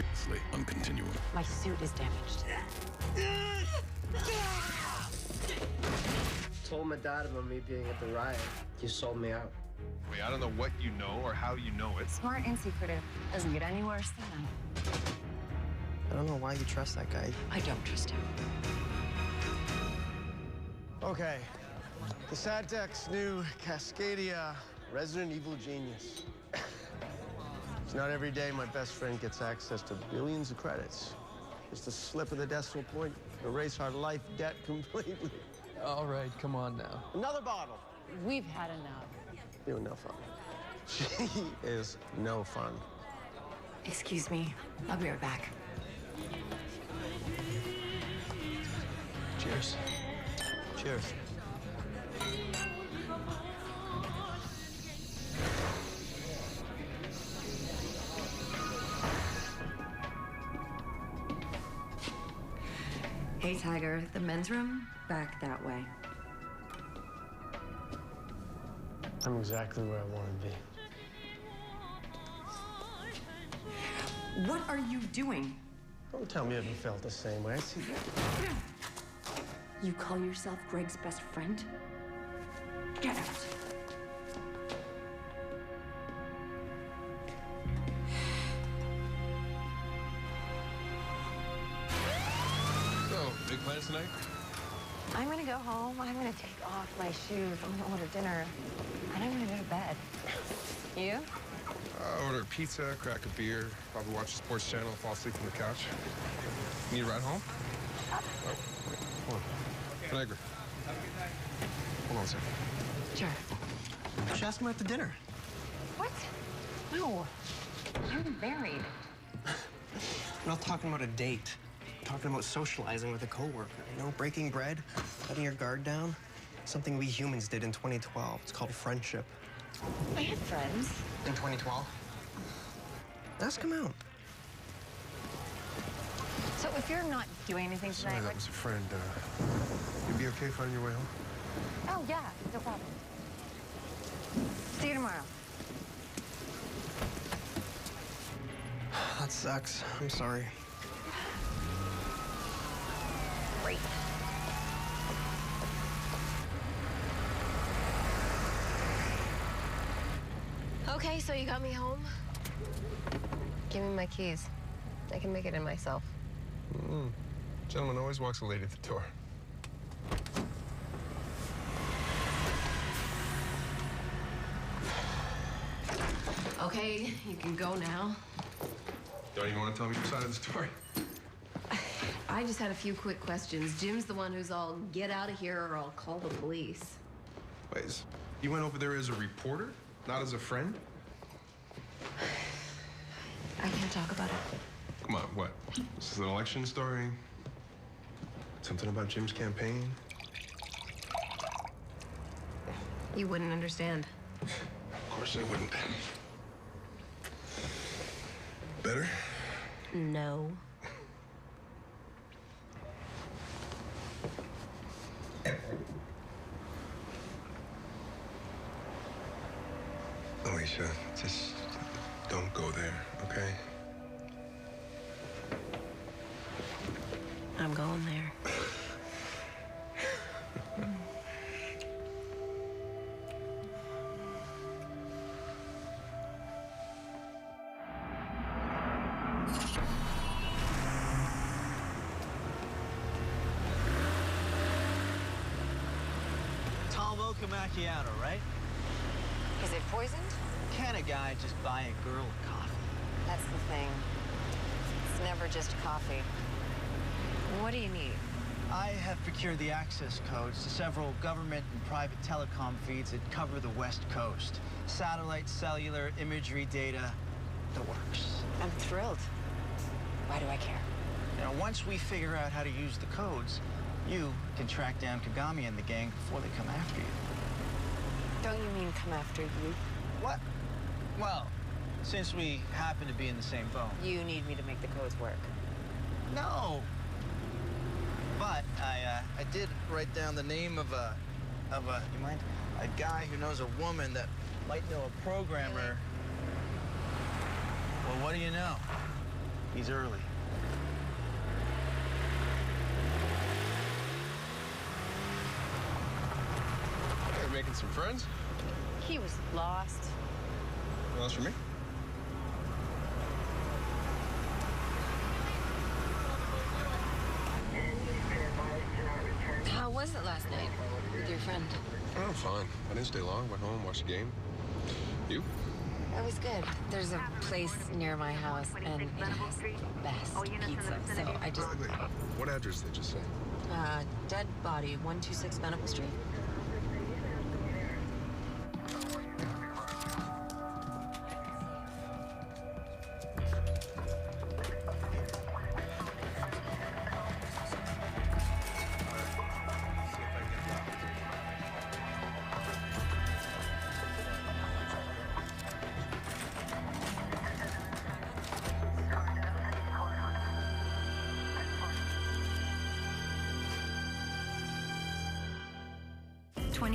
Previously on Continuum. My suit is damaged. Told my dad about me being at the riot. You sold me out. Wait, I don't know what you know or how you know it. Smart and secretive. Doesn't get any worse than that. I don't know why you trust that guy. I don't trust him. Okay. The Sadtek's new Cascadia Resident Evil Genius. It's not every day my best friend gets access to billions of credits. Just a slip of the decimal point, erase our life debt completely. All right, come on now. Another bottle. We've had enough. You no fun. She is no fun. Excuse me. I'll be right back. Cheers. Cheers. Hey, Tiger. The men's room? Back that way. I'm exactly where I want to be. What are you doing? Don't tell me you haven't felt the same way. I see. You call yourself Greg's best friend? Get out. So, big plans tonight? I'm gonna go home. I'm gonna take off my shoes. I'm gonna order dinner. And I'm gonna go to bed. You? Order pizza, crack a beer, probably watch the sports channel, fall asleep on the couch. Need a ride home? Oh, wait, hold on. Niagara. Hold on a second. Sure. Just ask him out to dinner. What? No. I'm married. I'm not talking about a date. I'm talking about socializing with a coworker. You know, breaking bread, letting your guard down. Something we humans did in 2012. It's called friendship. I had friends. In 2012? Ask him out. So if you're not doing anything Sorry, tonight, that was a friend. You'd be okay finding your way home? oh yeah, no problem. See you tomorrow. That sucks. I'm sorry. Great. Okay, so you got me home? Give me my keys. I can make it in myself. Gentleman always walks a lady at the door. Okay, you can go now. Don't even want to tell me your side of the story? I just had a few quick questions. Jim's the one who's all, get out of here or I'll call the police. Wait, you went over there as a reporter, not as a friend? I can't talk about it. Come on, what? This is an election story? Something about Jim's campaign? You wouldn't understand. Of course I wouldn't. Better? No. Alicia, just don't go there, okay? I'm going there. Tall mocha macchiato, right? Is it poisoned? Can a guy just buy a girl coffee? That's the thing. It's never just coffee. What do you need? I have procured the access codes to several government and private telecom feeds that cover the West Coast. Satellite, cellular, imagery, data, the works. I'm thrilled. Why do I care? You know, once we figure out how to use the codes, you can track down Kagami and the gang before they come after you. Don't you mean come after you? What? Well, since we happen to be in the same boat. You need me to make the codes work. No. But I did write down the name of a, you mind? A guy who knows a woman that might know a programmer. Well, what do you know? He's early. Hey, making some friends? He was lost. What else for me? How was it last night with your friend? Oh, I'm fine. I didn't stay long. Went home, watched the game. You? It was good. There's a place near my house, and it has the best pizza. So I just... Wait, what address did you say? Dead body, 126 Venable Street.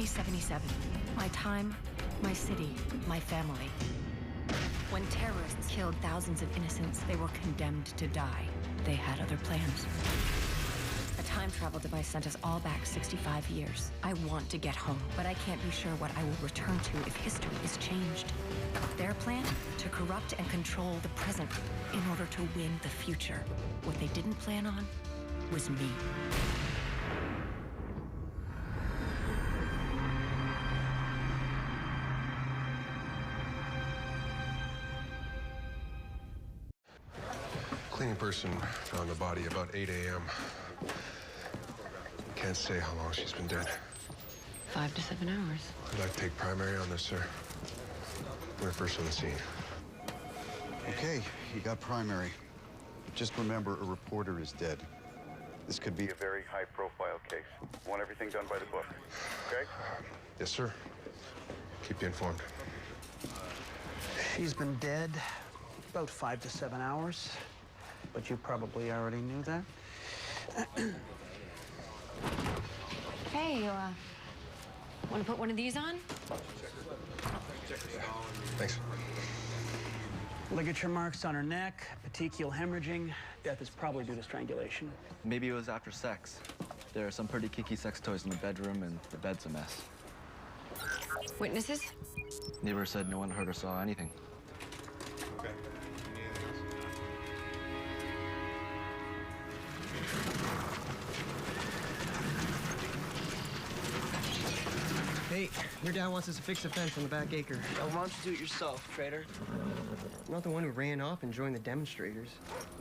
'77. My time, my city, my family. When terrorists killed thousands of innocents, they were condemned to die. They had other plans. A time travel device sent us all back 65 years. I want to get home, but I can't be sure what I will return to if history is changed. Their plan? To corrupt and control the present in order to win the future. What they didn't plan on was me. Cleaning person found the body about 8 a.m. Can't say how long she's been dead. 5 to 7 hours. I'd like to take primary on this, sir. We're first on the scene. Okay, you got primary. Just remember, a reporter is dead. This could be a very high-profile case. Want everything done by the book, okay? Yes, sir. Keep you informed. She's been dead about 5 to 7 hours, but you probably already knew that. Hey, you, want to put one of these on? Thanks. Ligature marks on her neck, petechial hemorrhaging. Death is probably due to strangulation. Maybe it was after sex. There are some pretty kicky sex toys in the bedroom, and the bed's a mess. Witnesses? Neighbor said no one heard or saw anything. Okay. Hey, your dad wants us to fix the fence on the back acre. Well, why don't you do it yourself, traitor? I'm not the one who ran off and joined the demonstrators.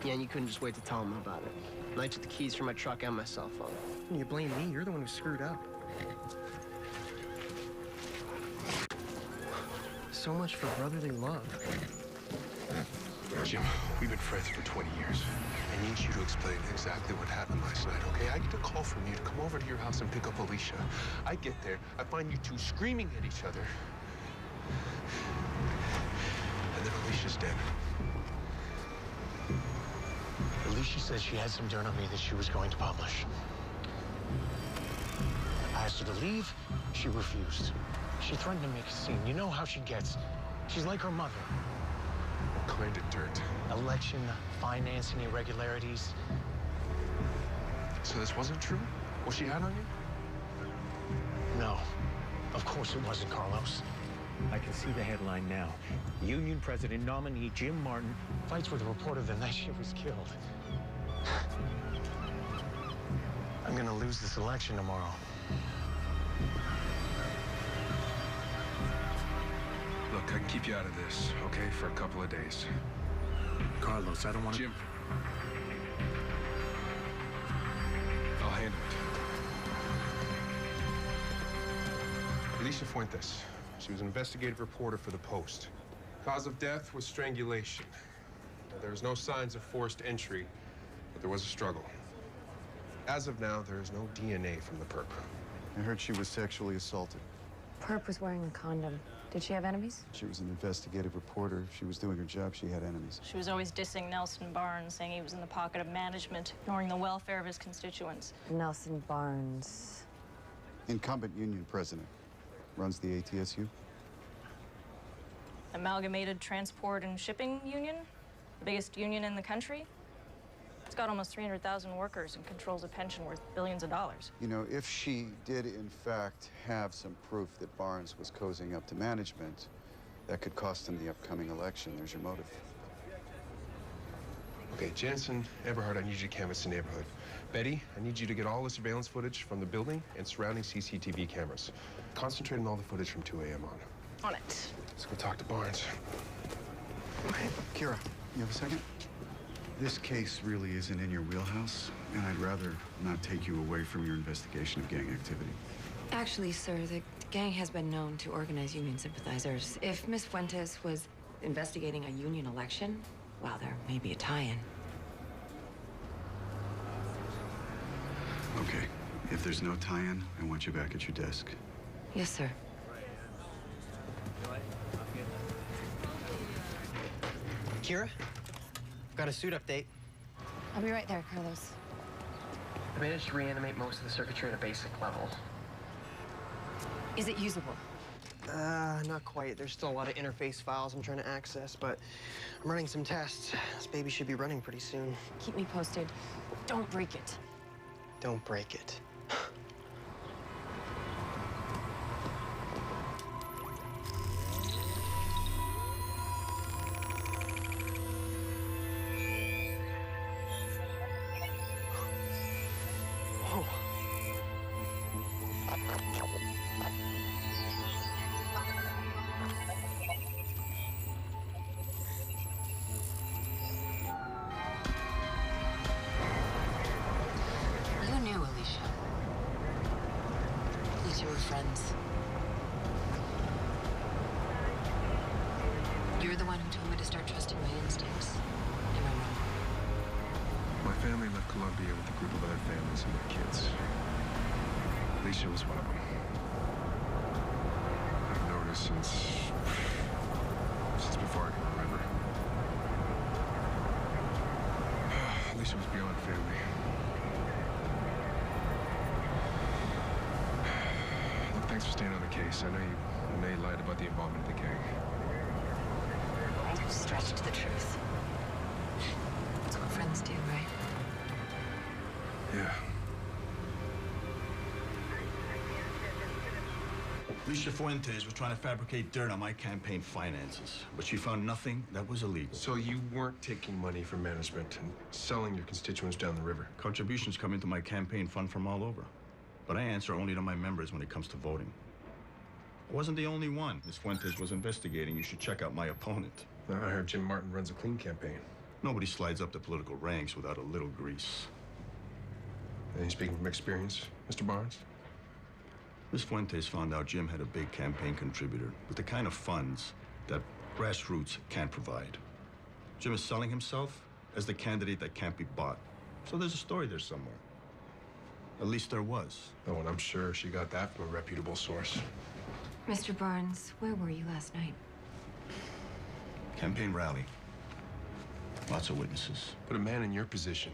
Yeah, and you couldn't just wait to tell him about it. And I took the keys from my truck and my cell phone. You blame me, you're the one who screwed up. So much for brotherly love. Jim, we've been friends for 20 years. I need you to explain exactly what happened last night, okay? I get a call from you to come over to your house and pick up Alicia. I get there, I find you two screaming at each other. And then Alicia's dead. Alicia said she had some dirt on me that she was going to publish. I asked her to leave, she refused. She threatened to make a scene. You know how she gets. She's like her mother. What kind of dirt? Election, financing irregularities. So this wasn't true? What she had on you? No, of course it wasn't, Carlos. I can see the headline now. Union President nominee Jim Martin fights with a reporter the night she was killed. I'm gonna lose this election tomorrow. Look, I can keep you out of this, okay, for a couple of days. Carlos, I don't want to... Jim. I'll handle it. Alicia Fuentes. She was an investigative reporter for the Post. Cause of death was strangulation. Now, there was no signs of forced entry, but there was a struggle. As of now, there is no DNA from the perp. I heard she was sexually assaulted. Perp was wearing a condom. Did she have enemies? She was an investigative reporter. If she was doing her job, she had enemies. She was always dissing Nelson Barnes, saying he was in the pocket of management, ignoring the welfare of his constituents. Nelson Barnes. Incumbent union president. Runs the ATSU. Amalgamated Transport and Shipping Union? Biggest union in the country. It's got almost 300,000 workers and controls a pension worth billions of dollars. You know, if she did, in fact, have some proof that Barnes was cozying up to management, that could cost him the upcoming election. There's your motive. Okay, Jensen, Eberhard, I need you to canvass the neighborhood. Betty, I need you to get all the surveillance footage from the building and surrounding CCTV cameras. Concentrate on all the footage from 2 a.m. on. On it. Let's go talk to Barnes. Okay, Kira, you have a second? This case really isn't in your wheelhouse, and I'd rather not take you away from your investigation of gang activity. Actually, sir, the gang has been known to organize union sympathizers. If Miss Fuentes was investigating a union election, well, there may be a tie-in. Okay, if there's no tie-in, I want you back at your desk. Yes, sir. Kira, got a suit update. I'll be right there, Carlos. I managed to reanimate most of the circuitry at a basic level. Is it usable? Not quite. There's still a lot of interface files I'm trying to access, but I'm running some tests. This baby should be running pretty soon. Keep me posted. Don't break it. Don't break it. You knew, Alicia. At least you were friends. You're the one who told me to start trusting my instincts. Am I wrong? My family left Colombia with a group of other families and their kids. Alicia was one of them. I've known her since before I can remember. Alicia was beyond family. Look, thanks for staying on the case. I know you lied about the involvement of the gang. You've stretched the truth. That's what friends do, right? Yeah. Alicia Fuentes was trying to fabricate dirt on my campaign finances, but she found nothing that was illegal. So you weren't taking money from management and selling your constituents down the river? Contributions come into my campaign fund from all over, but I answer only to my members when it comes to voting. I wasn't the only one Ms. Fuentes was investigating. You should check out my opponent. I heard Jim Martin runs a clean campaign. Nobody slides up the political ranks without a little grease. And you speaking from experience, Mr. Barnes? Ms. Fuentes found out Jim had a big campaign contributor with the kind of funds that grassroots can't provide. Jim is selling himself as the candidate that can't be bought. So there's a story there somewhere. At least there was. Oh, and I'm sure she got that from a reputable source. Mr. Barnes, where were you last night? Campaign rally. Lots of witnesses. But a man in your position,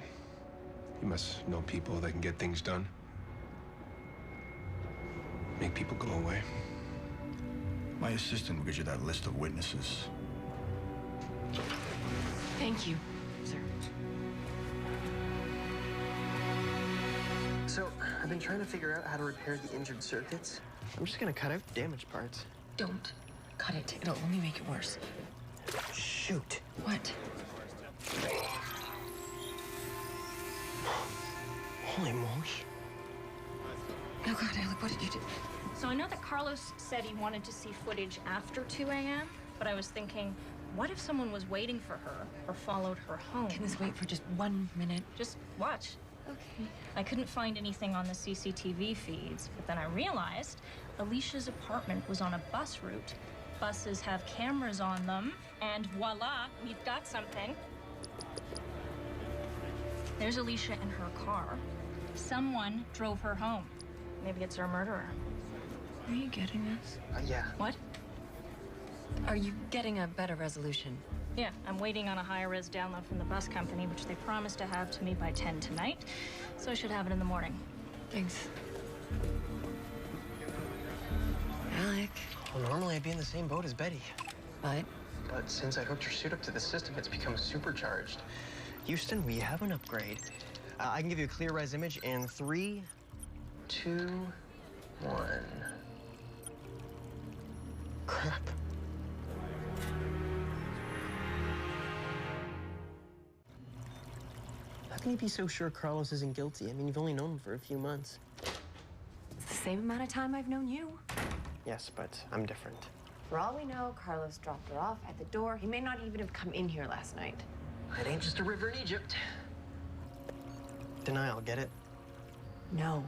you must know people that can get things done. Make people go away. My assistant will get you that list of witnesses. Thank you, sir. So, I've been trying to figure out how to repair the injured circuits. I'm just gonna cut out the damaged parts. Don't cut it. It'll only make it worse. Shoot. What? Holy moly. Oh, God, Alec, what did you do? So I know that Carlos said he wanted to see footage after 2 a.m., but I was thinking, what if someone was waiting for her or followed her home? Can this wait for just 1 minute? Just watch. Okay. I couldn't find anything on the CCTV feeds, but then I realized Alicia's apartment was on a bus route. Buses have cameras on them, and voila, we've got something. There's Alicia in her car. Someone drove her home. Maybe it's her murderer. Are you getting this? Yeah. What? Are you getting a better resolution? Yeah, I'm waiting on a high-res download from the bus company, which they promised to have to me by 10 tonight, so I should have it in the morning. Thanks. Alec. Well, normally I'd be in the same boat as Betty. But? but since I hooked your suit up to the system, it's become supercharged. Houston, we have an upgrade. I can give you a clear res image in 3, 2, 1. Crap. How can you be so sure Carlos isn't guilty? I mean, you've only known him for a few months. It's the same amount of time I've known you. Yes, but I'm different. For all we know, Carlos dropped her off at the door. He may not even have come in here last night. It ain't just a river in Egypt. Denial, get it? No.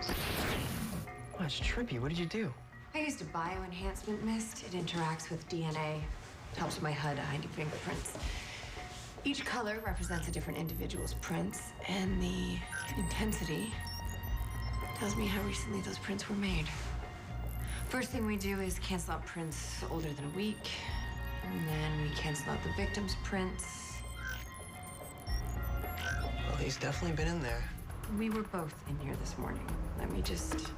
Oh, it's trippy. What did you do? I used a bioenhancement mist. It interacts with DNA. Helps my HUD hide your fingerprints. Each color represents a different individual's prints, and the intensity tells me how recently those prints were made. First thing we do is cancel out prints older than a week, and then we cancel out the victim's prints. Well, he's definitely been in there. We were both in here this morning. Let me just...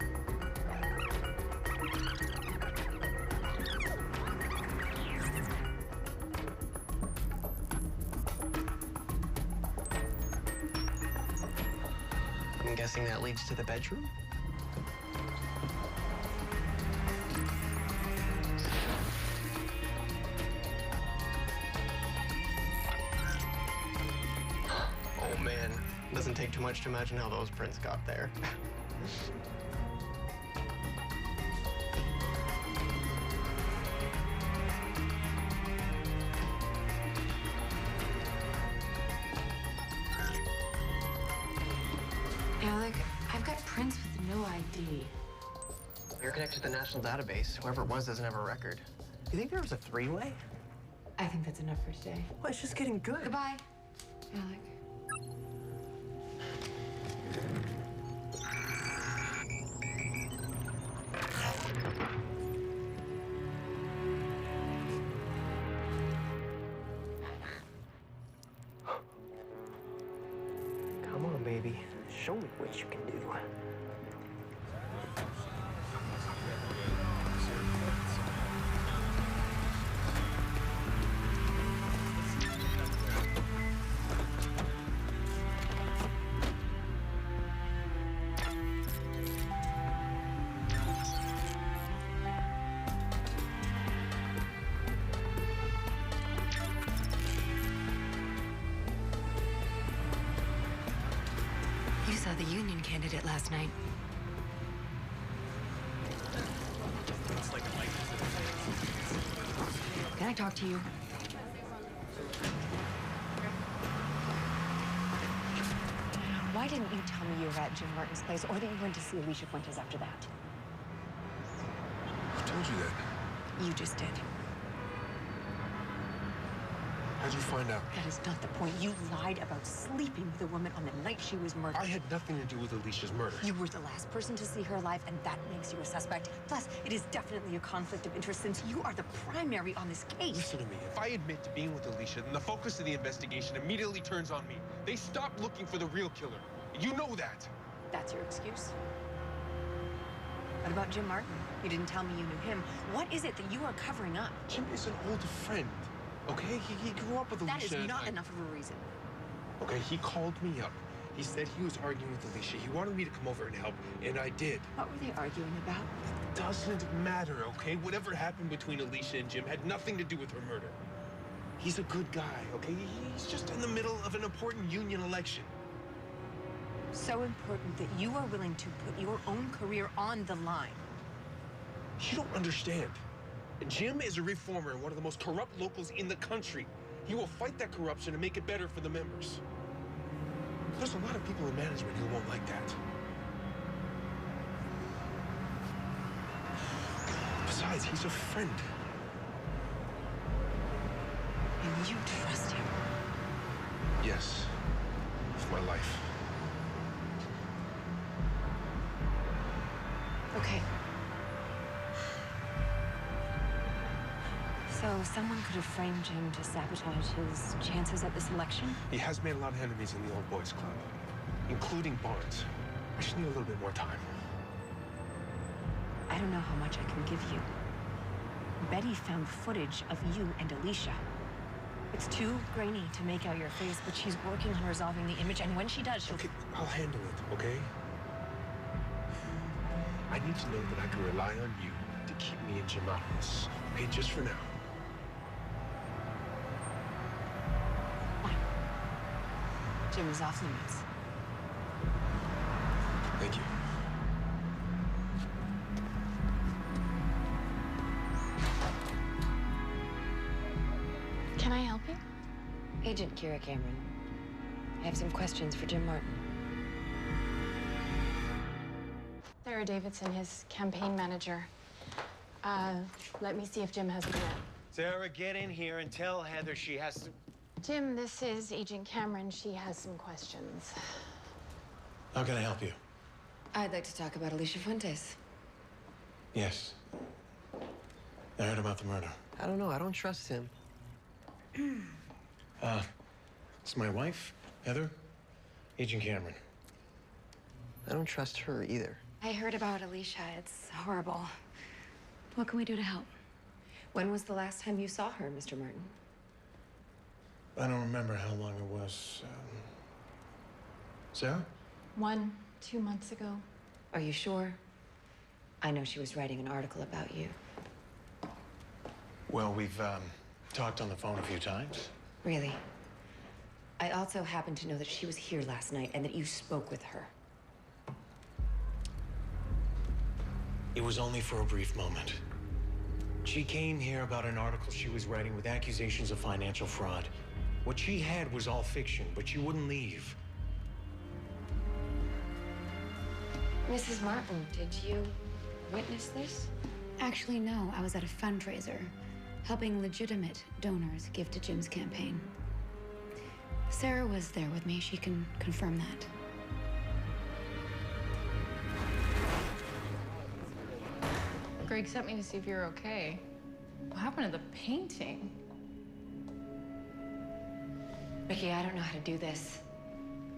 I'm guessing that leads to the bedroom? Oh, man. Doesn't take too much to imagine how those prints got there. Alec, I've got prints with no ID. You're connected to the national database. Whoever it was doesn't have a record. You think there was a three-way? I think that's enough for today. Well, it's just getting good. Goodbye, Alec. Come on, baby. Show me what you can do. You saw the union candidate last night. Can I talk to you? Why didn't you tell me you were at Jim Martin's place, or that you went to see Alicia Fuentes after that? I told you that. You just did. How'd you find out? That is not the point. You lied about sleeping with a woman on the night she was murdered. I had nothing to do with Alicia's murder. You were the last person to see her alive, and that makes you a suspect. Plus, it is definitely a conflict of interest since you are the primary on this case. Listen to me. If I admit to being with Alicia, then the focus of the investigation immediately turns on me. They stopped looking for the real killer. You know that. That's your excuse? What about Jim Martin? You didn't tell me you knew him. What is it that you are covering up? Jim is an old friend, okay? He grew up with Alicia. That is not enough of a reason. Okay, he called me up. He said he was arguing with Alicia. He wanted me to come over and help, and I did. What were they arguing about? It doesn't matter, okay? Whatever happened between Alicia and Jim had nothing to do with her murder. He's a good guy, okay? He's just in the middle of an important union election. So important that you are willing to put your own career on the line. You don't understand. Jim is a reformer and one of the most corrupt locals in the country. He will fight that corruption and make it better for the members. There's a lot of people in management who won't like that. Besides, he's a friend. And you trust him? Yes. With my life. Okay. So someone could have framed Jim to sabotage his chances at this election? He has made a lot of enemies in the old boys club, including Barnes. I just need a little bit more time. I don't know how much I can give you. Betty found footage of you and Alicia. It's too grainy to make out your face, but she's working on resolving the image, and when she does, she'll... Okay, I'll handle it, okay? I need to know that I can rely on you to keep me and Jim out of this. Okay, just for now. Fine. Jim is off limits. Thank you. Can I help you? Agent Kira Cameron. I have some questions for Jim Martin. Sarah Davidson, his campaign manager. Let me see if Jim has a minute. Sarah, get in here and tell Heather she has to... Jim, this is Agent Cameron. She has some questions. How can I help you? I'd like to talk about Alicia Fuentes. Yes. I heard about the murder. I don't know. I don't trust him. It's my wife, Heather, Agent Cameron. I don't trust her either. I heard about Alicia. It's horrible. What can we do to help? When was the last time you saw her, Mr. Martin? I don't remember how long it was. Sarah? 2 months ago. Are you sure? I know she was writing an article about you. Well, we've talked on the phone a few times. Really? I also happen to know that she was here last night and that you spoke with her. It was only for a brief moment. She came here about an article she was writing with accusations of financial fraud. What she had was all fiction, but she wouldn't leave. Mrs. Martin, did you witness this? Actually, no. I was at a fundraiser, helping legitimate donors give to Jim's campaign. Sarah was there with me. She can confirm that. Greg sent me to see if you're okay. What happened to the painting? Ricky, I don't know how to do this.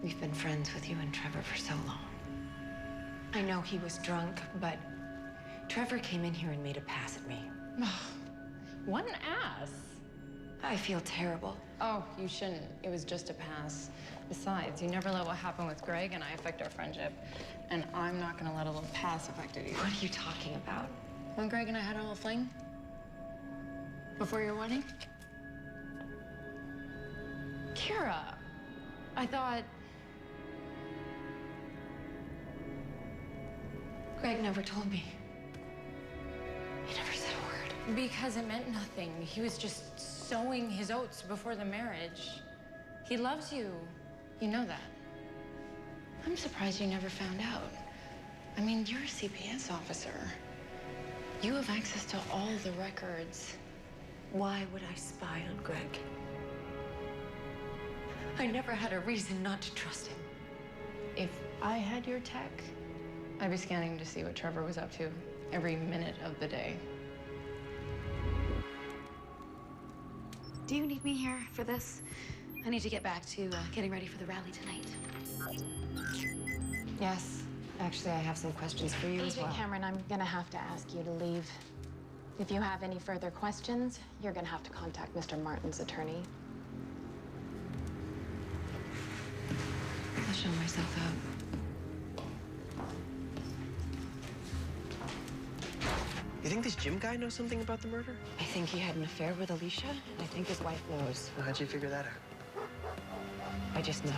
We've been friends with you and Trevor for so long. I know he was drunk, but Trevor came in here and made a pass at me. What an ass. I feel terrible. Oh, you shouldn't. It was just a pass. Besides, you never let what happened with Greg and I affect our friendship. And I'm not gonna let a little pass affect it either. What are you talking about? When Greg and I had a little fling? Before your wedding? Kira, I thought... Greg never told me. He never said a word. Because it meant nothing. He was just sowing his oats before the marriage. He loves you. You know that. I'm surprised you never found out. I mean, you're a CPS officer. You have access to all the records. Why would I spy on Greg? I never had a reason not to trust him. If I had your tech, I'd be scanning to see what Trevor was up to every minute of the day. Do you need me here for this? I need to get back to getting ready for the rally tonight. Yes. Actually, I have some questions for you as well. Agent Cameron, I'm gonna have to ask you to leave. If you have any further questions, you're gonna have to contact Mr. Martin's attorney. I'll show myself out. You think this Jim guy knows something about the murder? I think he had an affair with Alicia, and I think his wife knows. How'd you figure that out? I just know.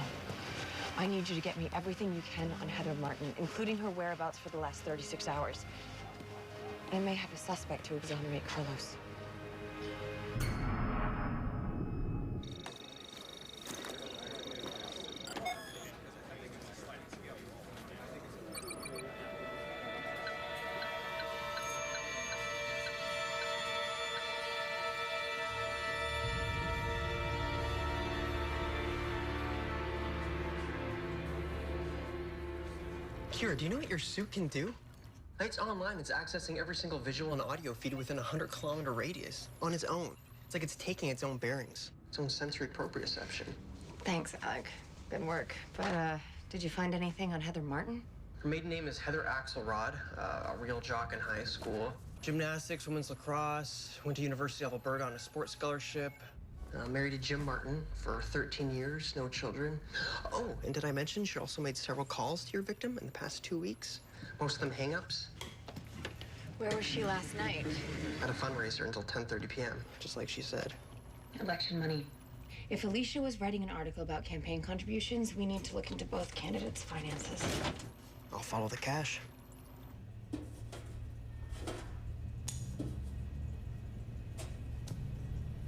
I need you to get me everything you can on Heather Martin, including her whereabouts for the last 36 hours. I may have a suspect to exonerate Carlos. Kira, do you know what your suit can do? It's online. It's accessing every single visual and audio feed within a 100-kilometer radius on its own. It's like it's taking its own bearings, its own sensory proprioception. Thanks, Alec. Good work. But, did you find anything on Heather Martin? Her maiden name is Heather Axelrod, a real jock in high school. Gymnastics, women's lacrosse, went to University of Alberta on a sports scholarship. Married to Jim Martin for 13 years, no children. Oh, and did I mention she also made several calls to your victim in the past 2 weeks? Most of them hang-ups. Where was she last night? At a fundraiser until 10:30 p.m., just like she said. Election money. If Alicia was writing an article about campaign contributions, we need to look into both candidates' finances. I'll follow the cash.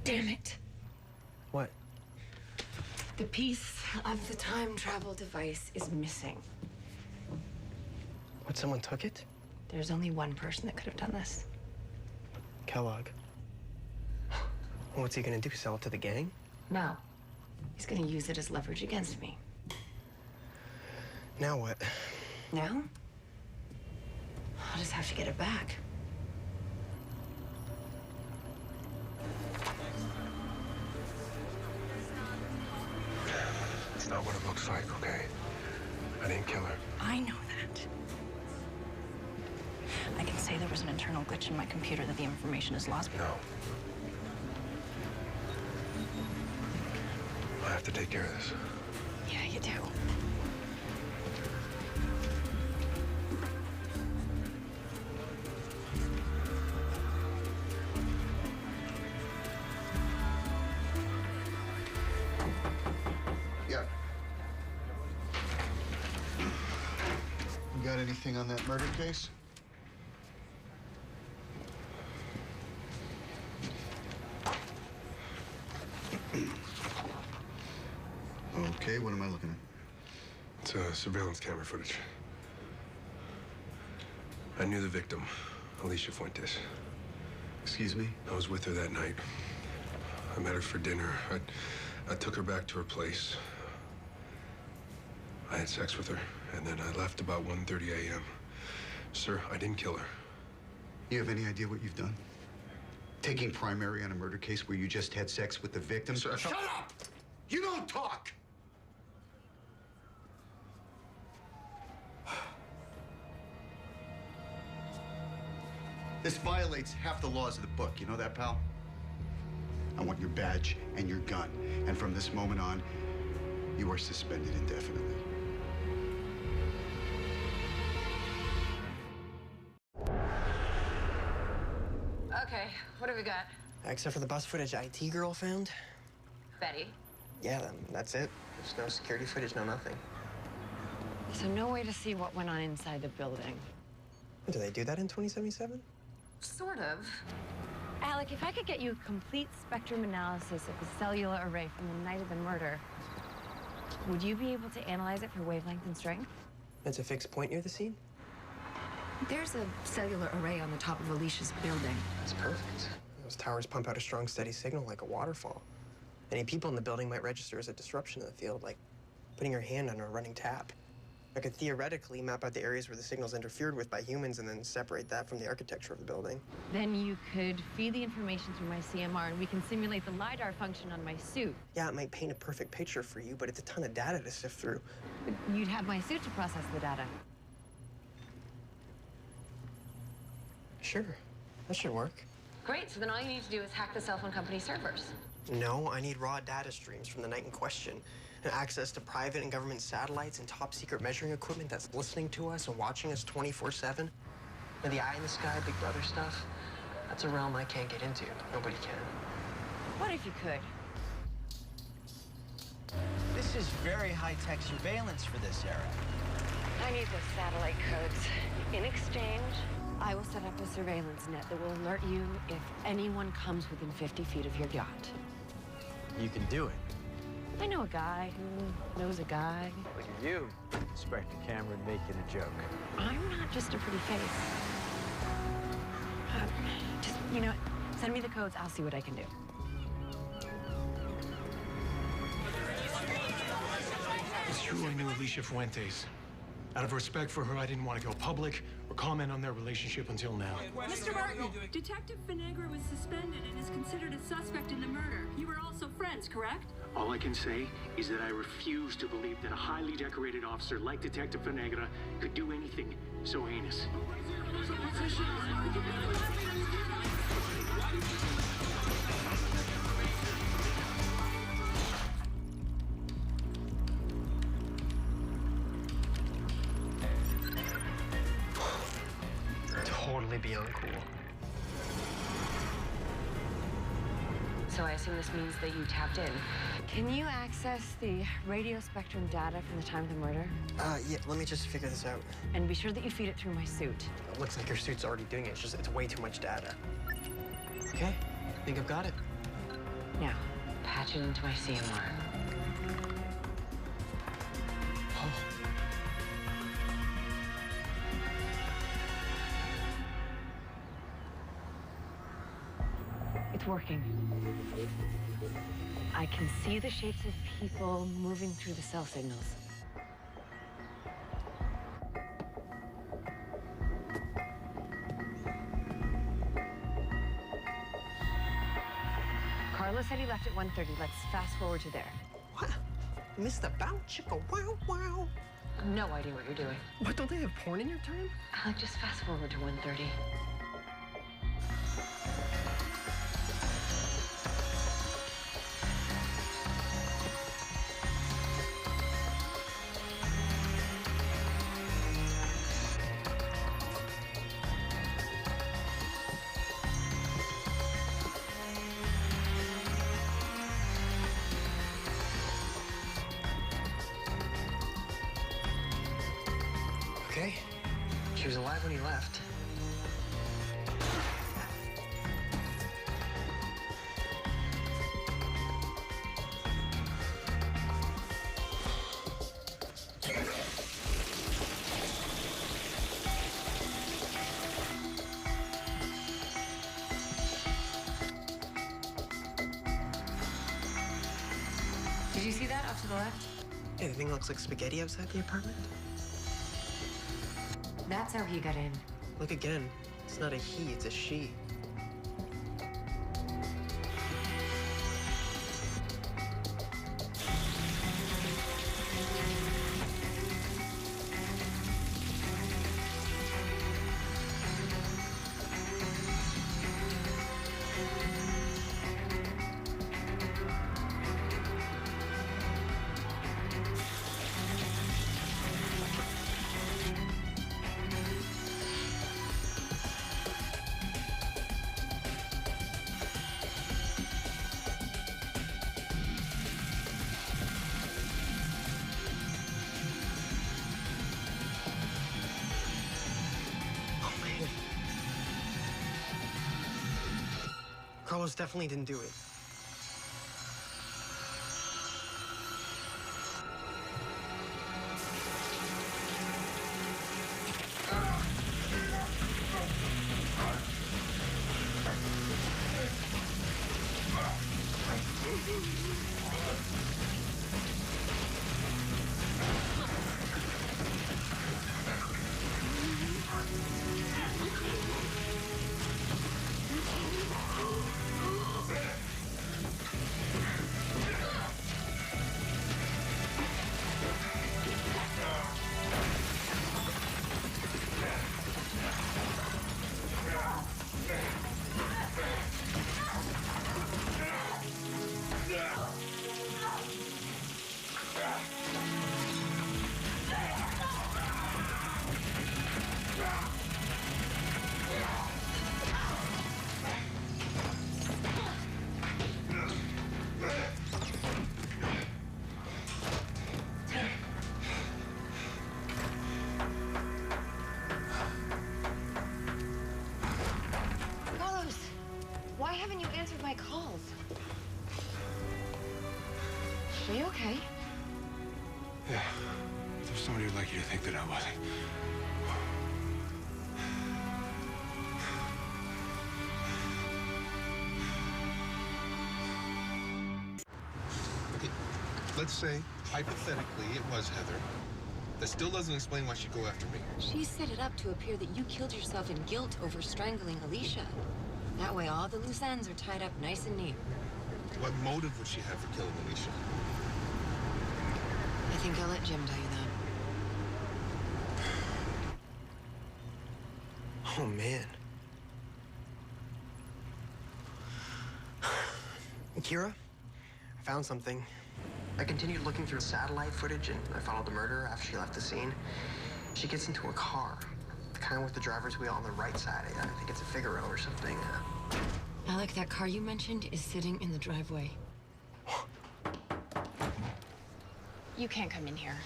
Damn it. What? The piece of the time travel device is missing. What, someone took it? There's only one person that could have done this. Kellogg. What's he gonna do, sell it to the gang? No. He's gonna use it as leverage against me. Now what? Now? I'll just have to get it back. It's not what it looks like, okay? I didn't kill her. I know that. I can say there was an internal glitch in my computer that the information is lost. No. I have to take care of this. Yeah, you do. Yeah. You got anything on that murder case? Okay, what am I looking at? It's surveillance camera footage. I knew the victim, Alicia Fuentes. Excuse me? I was with her that night. I met her for dinner. I took her back to her place. I had sex with her, and then I left about 1:30 a.m. Sir, I didn't kill her. You have any idea what you've done? Taking primary on a murder case where you just had sex with the victim? Sir, Shut up! You don't talk! This violates half the laws of the book. You know that, pal? I want your badge and your gun. And from this moment on, you are suspended indefinitely. Okay, what have we got? Except for the bus footage IT girl found? Betty. Yeah, that's it. There's no security footage, no nothing. So no way to see what went on inside the building. Do they do that in 2077? Sort of. Alec, if I could get you a complete spectrum analysis of the cellular array from the night of the murder, would you be able to analyze it for wavelength and strength? It's a fixed point near the scene? There's a cellular array on the top of Alicia's building. That's perfect. Those towers pump out a strong, steady signal like a waterfall. Any people in the building might register as a disruption in the field, like putting your hand on a running tap. I could theoretically map out the areas where the signal's interfered with by humans and then separate that from the architecture of the building. Then you could feed the information through my CMR and we can simulate the LiDAR function on my suit. Yeah, it might paint a perfect picture for you, but it's a ton of data to sift through. But you'd have my suit to process the data. Sure, that should work. Great, so then all you need to do is hack the cell phone company servers. No, I need raw data streams from the night in question and access to private and government satellites and top secret measuring equipment that's listening to us and watching us 24/7. And the eye in the sky, Big Brother stuff, that's a realm I can't get into. Nobody can. What if you could? This is very high-tech surveillance for this era. I need those satellite codes. In exchange, I will set up a surveillance net that will alert you if anyone comes within 50 feet of your yacht. You can do it. I know a guy who knows a guy. Look at you, Inspector Cameron, making a joke. I'm not just a pretty face. Just, you know, send me the codes. I'll see what I can do. It's true I knew Alicia Fuentes. Out of respect for her, I didn't want to go public or comment on their relationship until now. Mr. Martin, Detective Finegra was suspended and is considered a suspect in the murder. You were also friends, correct? All I can say is that I refuse to believe that a highly decorated officer like Detective Venegra could do anything so heinous. Totally beyond cool. So I assume this means that you tapped in. Can you access the radio spectrum data from the time of the murder? Yeah, let me just figure this out. And be sure that you feed it through my suit. It looks like your suit's already doing it. It's way too much data. Okay, I think I've got it. Now, patch it into my CMR. It's working. I can see the shapes of people moving through the cell signals. Carlos said he left at 1:30. Let's fast forward to there. What? Missed the bow chicka wow wow. No idea what you're doing. What, don't they have porn in your time? Alec, just fast forward to 1:30. Okay. She was alive when he left. Did you see that off to the left? Hey, the thing looks like spaghetti outside the apartment. That's how he got in. Look again. It's not a he, it's a she. Carlos definitely didn't do it. Carlos, why haven't you answered my calls? Are you okay? Yeah. There's somebody who'd like you to think that I wasn't. Okay, let's say, hypothetically, it was Heather. That still doesn't explain why she'd go after me. She set it up to appear that you killed yourself in guilt over strangling Alicia. That way all the loose ends are tied up nice and neat. What motive would she have for killing Alicia? I think I'll let Jim tell you that. Oh, man. Kira, I found something. I continued looking through satellite footage, and I followed the murderer after she left the scene. She gets into a car, the kind with the driver's wheel on the right side. I think it's a Figaro or something. Alec, that car you mentioned is sitting in the driveway. You can't come in here.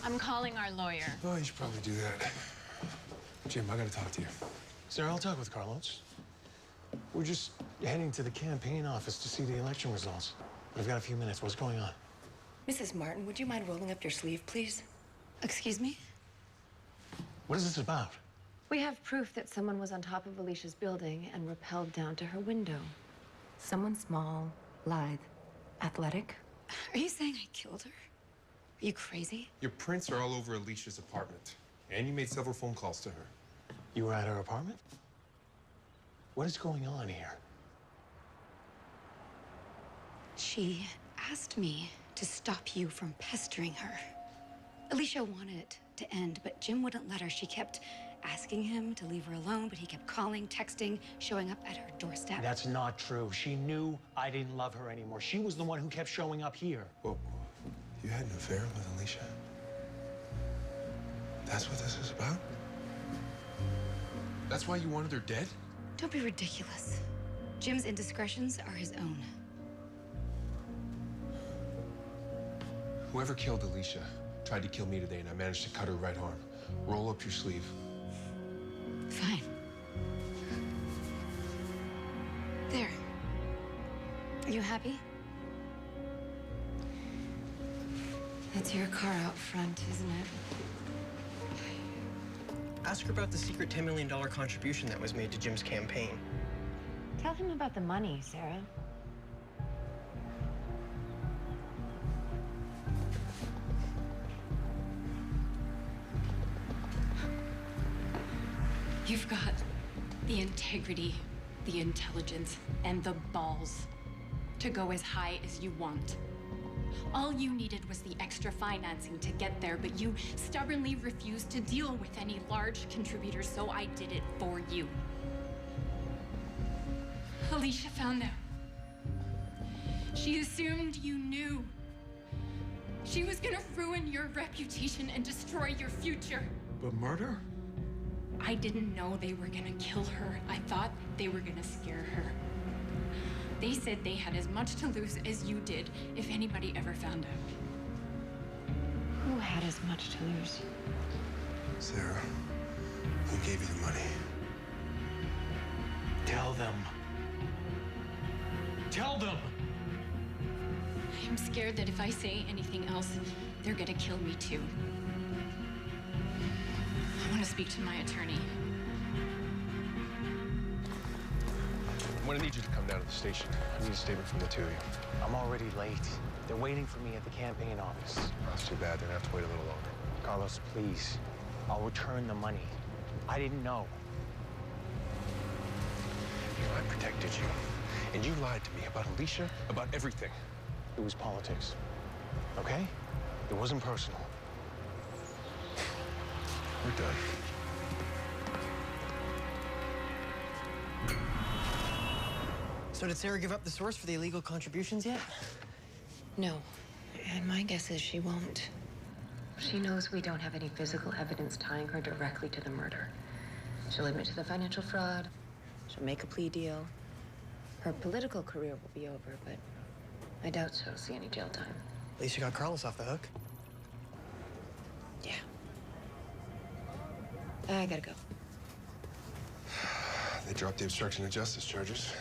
I'm calling our lawyer. Oh, you should probably do that. Jim, I gotta talk to you. Sarah, I'll talk with Carlos. We're just heading to the campaign office to see the election results. But I've got a few minutes. What's going on? Mrs. Martin, would you mind rolling up your sleeve, please? Excuse me? What is this about? We have proof that someone was on top of Alicia's building and rappelled down to her window. Someone small, lithe, athletic. Are you saying I killed her? Are you crazy? Your prints are all over Alicia's apartment, and you made several phone calls to her. You were at her apartment? What is going on here? She asked me to stop you from pestering her. Alicia wanted it to end, but Jim wouldn't let her. She kept asking him to leave her alone, but he kept calling, texting, showing up at her doorstep. That's not true. She knew I didn't love her anymore. She was the one who kept showing up here. Well, you had an affair with Alicia? That's what this is about? That's why you wanted her dead? Don't be ridiculous. Jim's indiscretions are his own. Whoever killed Alicia tried to kill me today, and I managed to cut her right arm. Roll up your sleeve. Fine. There. Are you happy? That's your car out front, isn't it? Ask her about the secret $10 million contribution that was made to Jim's campaign. Tell him about the money, Sarah. You've got the integrity, the intelligence, and the balls to go as high as you want. All you needed was the extra financing to get there, but you stubbornly refused to deal with any large contributors, so I did it for you. Alicia found out. She assumed you knew. She was gonna ruin your reputation and destroy your future. But murder? I didn't know they were gonna kill her. I thought they were gonna scare her. They said they had as much to lose as you did if anybody ever found out. Who had as much to lose? Sarah, who gave you the money? Tell them. Tell them! I'm scared that if I say anything else, they're gonna kill me too. I want to speak to my attorney. I'm gonna need you to come down to the station. I need a statement from the two of you. I'm already late. They're waiting for me at the campaign office. That's too bad. They're gonna have to wait a little longer. Carlos, please. I'll return the money. I didn't know. You know, I protected you. And you lied to me about Alicia, about everything. It was politics. Okay? It wasn't personal. We're done. So did Sarah give up the source for the illegal contributions yet? No. And my guess is she won't. She knows we don't have any physical evidence tying her directly to the murder. She'll admit to the financial fraud. She'll make a plea deal. Her political career will be over, but I doubt she'll see any jail time. At least you got Carlos off the hook. Yeah. I gotta go. They dropped the obstruction of justice charges.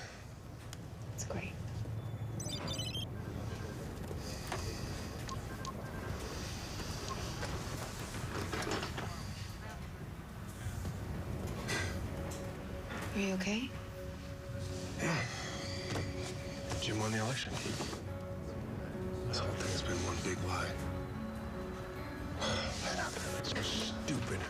It's great. Are you okay? Yeah. Jim won the election. This whole thing's been one big lie. Man, how could I be so stupid?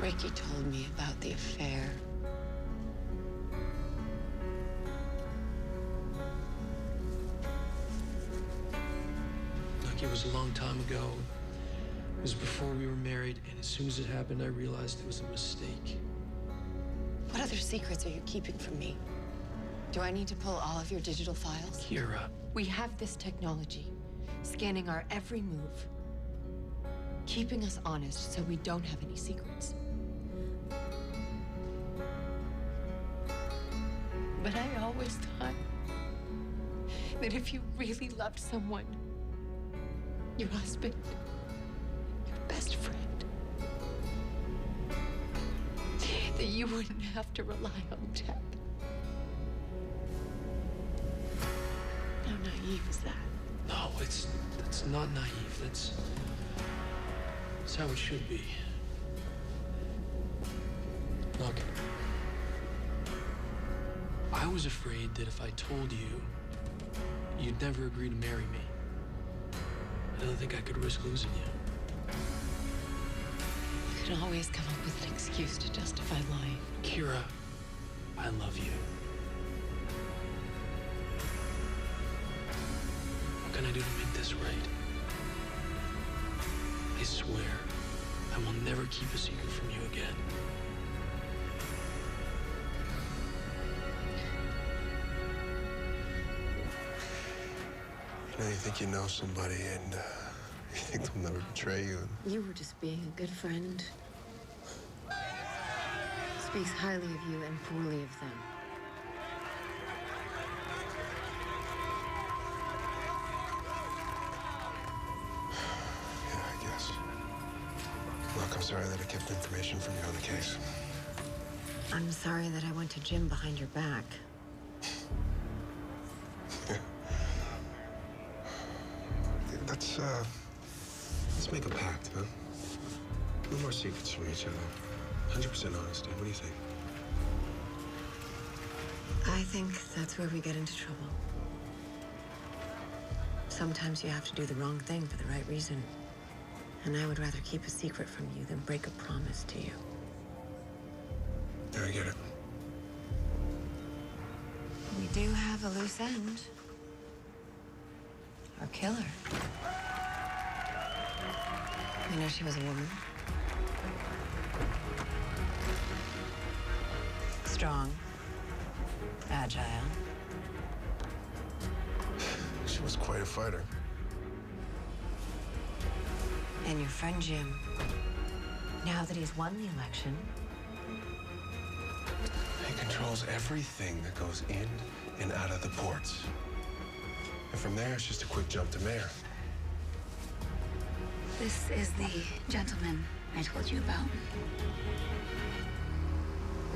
Ricky told me about the affair. Look, it was a long time ago. It was before we were married, and as soon as it happened, I realized it was a mistake. What other secrets are you keeping from me? Do I need to pull all of your digital files? Kira. We have this technology, scanning our every move, keeping us honest so we don't have any secrets. But I always thought that if you really loved someone, your husband, your best friend, that you wouldn't have to rely on tech. How naive is that? No, that's not naive. That's how it should be. Look, I was afraid that if I told you, you'd never agree to marry me. I don't think I could risk losing you. You can always come up with an excuse to justify lying. Kira, I love you. What can I do to make this right? I swear, I will never keep a secret from you again. You know, you think you know somebody and you think they'll never betray you. You were just being a good friend. Speaks highly of you and poorly of them. Yeah, I guess. Look, I'm sorry that I kept information from you on the case. I'm sorry that I went to Jim behind your back. Let's make a pact, huh? No more secrets from each other. 100% honesty. What do you think? I think that's where we get into trouble. Sometimes you have to do the wrong thing for the right reason. And I would rather keep a secret from you than break a promise to you. Yeah, I get it. We do have a loose end. Our killer. We know she was a woman. Strong. Agile. She was quite a fighter. And your friend Jim, now that he's won the election, He controls everything that goes in and out of the ports. And from there, it's just a quick jump to mayor. This is the gentleman I told you about.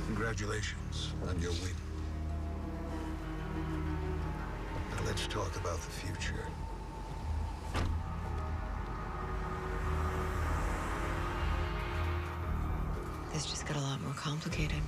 Congratulations on your win. Now let's talk about the future. this just got a lot more complicated.